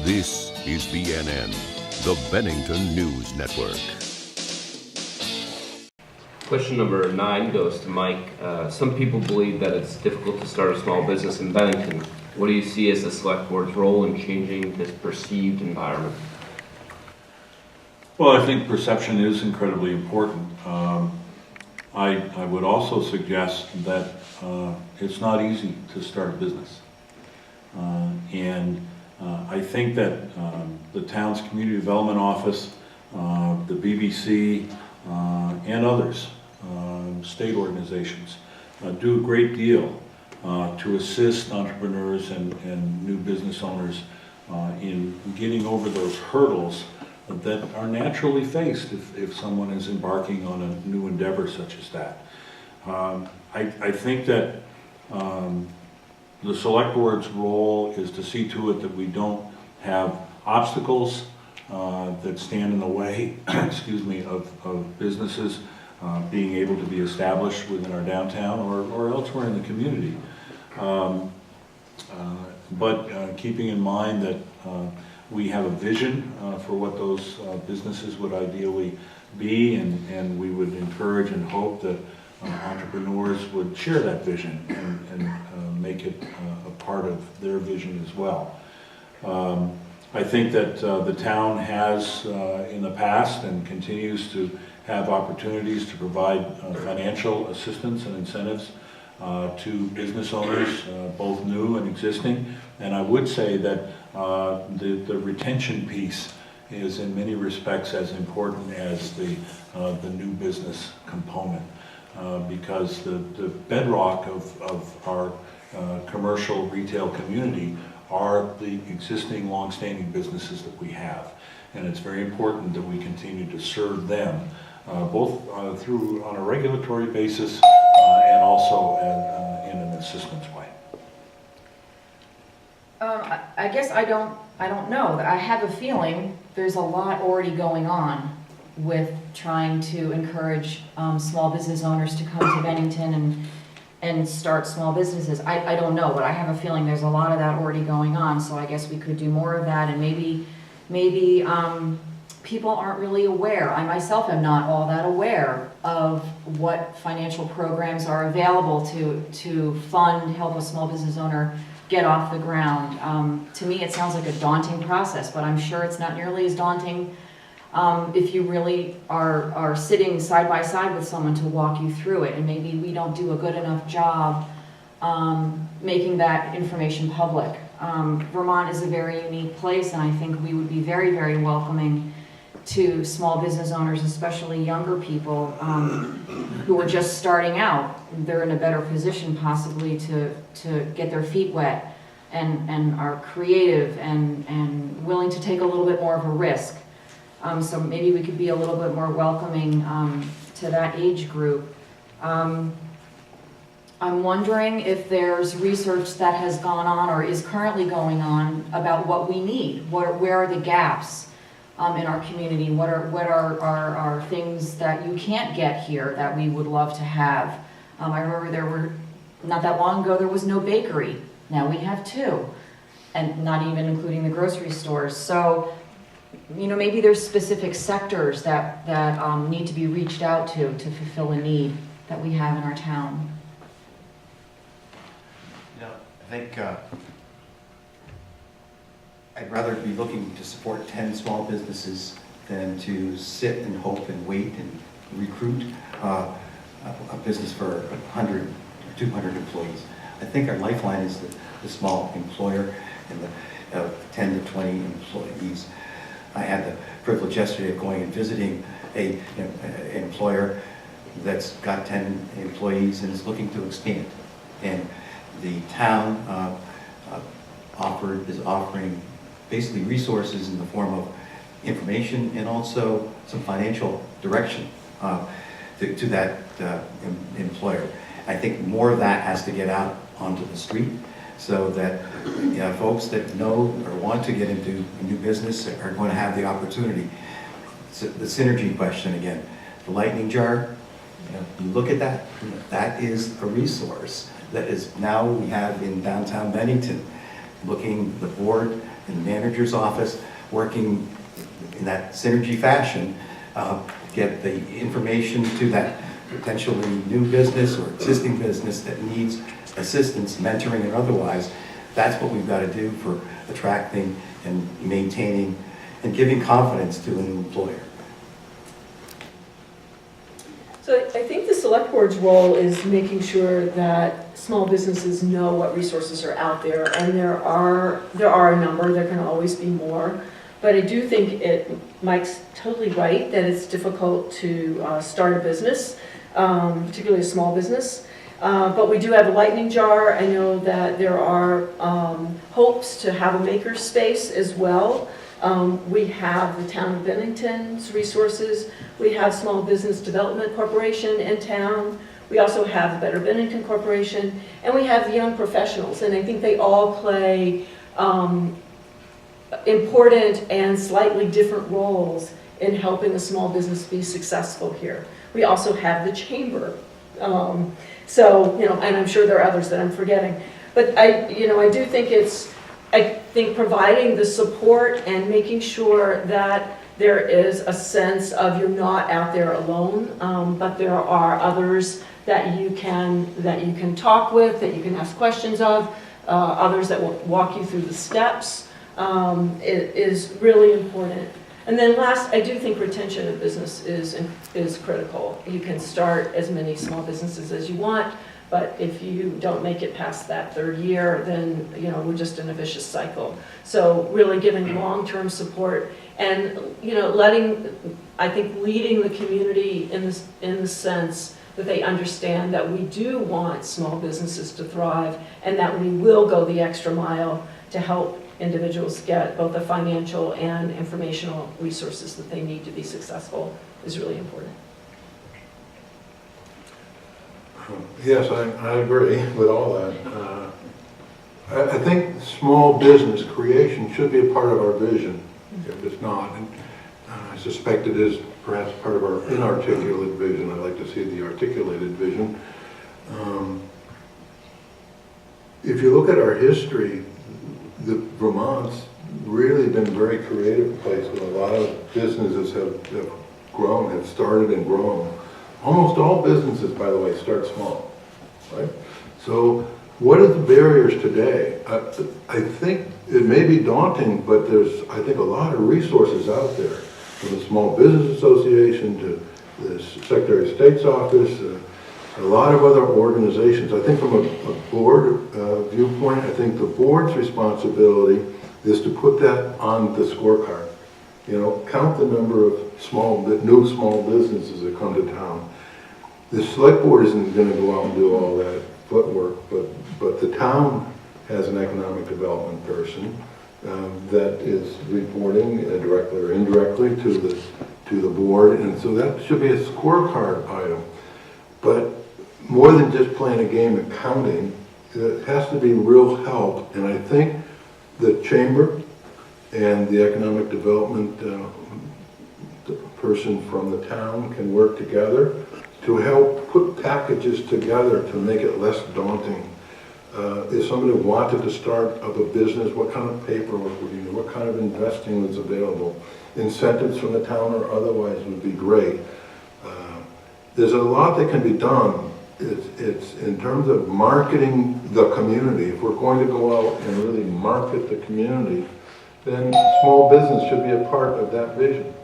This is BNN, the Bennington News Network. Question number 9 goes to Mike. Some people believe that it's difficult to start a small business in Bennington. What do you see as the select board's role in changing this perceived environment? Well, I think perception is incredibly important. I would also suggest that it's not easy to start a business. I think that the town's community development office, the BBC, and others, state organizations, do a great deal to assist entrepreneurs and new business owners in getting over those hurdles that are naturally faced if someone is embarking on a new endeavor such as that. I think that the select board's role is to see to it that we don't have obstacles that stand in the way, excuse me, of businesses being able to be established within our downtown or elsewhere in the community. But keeping in mind that we have a vision for what those businesses would ideally be, and we would encourage and hope that entrepreneurs would share that vision and make it a part of their vision as well. I think that the town has in the past and continues to have opportunities to provide financial assistance and incentives to business owners, both new and existing. And I would say that the retention piece is in many respects as important as the new business component, because the bedrock of our commercial retail community are the existing long-standing businesses that we have. And it's very important that we continue to serve them, both through on a regulatory basis and also in an assistance way. I guess I don't know. I have a feeling there's a lot already going on with trying to encourage small business owners to come to Bennington and start small businesses. I don't know, but I have a feeling there's a lot of that already going on, so I guess we could do more of that, and maybe people aren't really aware. I myself am not all that aware of what financial programs are available to help a small business owner get off the ground. To me, it sounds like a daunting process, but I'm sure it's not nearly as daunting if you really are sitting side by side with someone to walk you through it. And maybe we don't do a good enough job making that information public. Vermont is a very unique place, and I think we would be very, very welcoming to small business owners, especially younger people who are just starting out. They're in a better position possibly to get their feet wet and are creative and willing to take a little bit more of a risk. So maybe we could be a little bit more welcoming to that age group. I'm wondering if there's research that has gone on or is currently going on about what we need. Where are the gaps in our community? What are things that you can't get here that we would love to have? I remember not that long ago, there was no bakery. Now we have 2, and not even including the grocery stores. So, maybe there's specific sectors that need to be reached out to fulfill a need that we have in our town. I think I'd rather be looking to support 10 small businesses than to sit and hope and wait and recruit a business for 100 or 200 employees. I think our lifeline is the small employer and the 10 to 20 employees. I had the privilege yesterday of going and visiting an employer that's got 10 employees and is looking to expand. And the town is offering basically resources in the form of information and also some financial direction to that employer. I think more of that has to get out onto the street so that folks that know or want to get into a new business are going to have the opportunity. So the synergy question again, the lightning jar, you look at that, that is a resource that is now we have in downtown Bennington, the board in the manager's office, working in that synergy fashion, get the information to that potentially new business or existing business that needs assistance, mentoring and otherwise. That's what we've got to do for attracting and maintaining and giving confidence to a new employer. So I think the select board's role is making sure that small businesses know what resources are out there, and there are a number. There can always be more, but I do think Mike's totally right that it's difficult to start a business, particularly a small business. But we do have a lightning jar. I know that there are hopes to have a maker space as well. We have the town of Bennington's resources. We have Small Business Development Corporation in town. We also have the Better Bennington Corporation, and we have the young professionals, and I think they all play important and slightly different roles in helping a small business be successful here. We also have the chamber. So, and I'm sure there are others that I'm forgetting. But I do think I think providing the support and making sure that there is a sense of you're not out there alone, but there are others that you can talk with, that you can ask questions of, others that will walk you through the steps, is really important. And then last, I do think retention of business is critical. You can start as many small businesses as you want, but if you don't make it past that third year, then we're just in a vicious cycle. So really giving long-term support and leading the community in the sense that they understand that we do want small businesses to thrive and that we will go the extra mile to help individuals get both the financial and informational resources that they need to be successful is really important. Yes, I agree with all that. I think small business creation should be a part of our vision, if it's not. And I suspect it is perhaps part of our inarticulate vision. I'd like to see the articulated vision. If you look at our history, Vermont's really been a very creative place with a lot of businesses have grown, have started and grown. Almost all businesses, by the way, start small, right? So what are the barriers today? I think it may be daunting, but there's, I think, a lot of resources out there, from the Small Business Association to the Secretary of State's office, a lot of other organizations. I think from a board viewpoint, I think the board's responsibility is to put that on the scorecard. Count the number of new small businesses that come to town. The select board isn't going to go out and do all that footwork, but the town has an economic development person that is reporting directly or indirectly to the board, and so that should be a scorecard item. But more than just playing a game of counting, it has to be real help, and I think the chamber and the economic development person from the town can work together to help put packages together to make it less daunting. If somebody wanted to start up a business, what kind of paperwork would you do? What kind of investing was available? Incentives from the town or otherwise would be great. There's a lot that can be done. It's in terms of marketing the community. If we're going to go out and really market the community, then small business should be a part of that vision.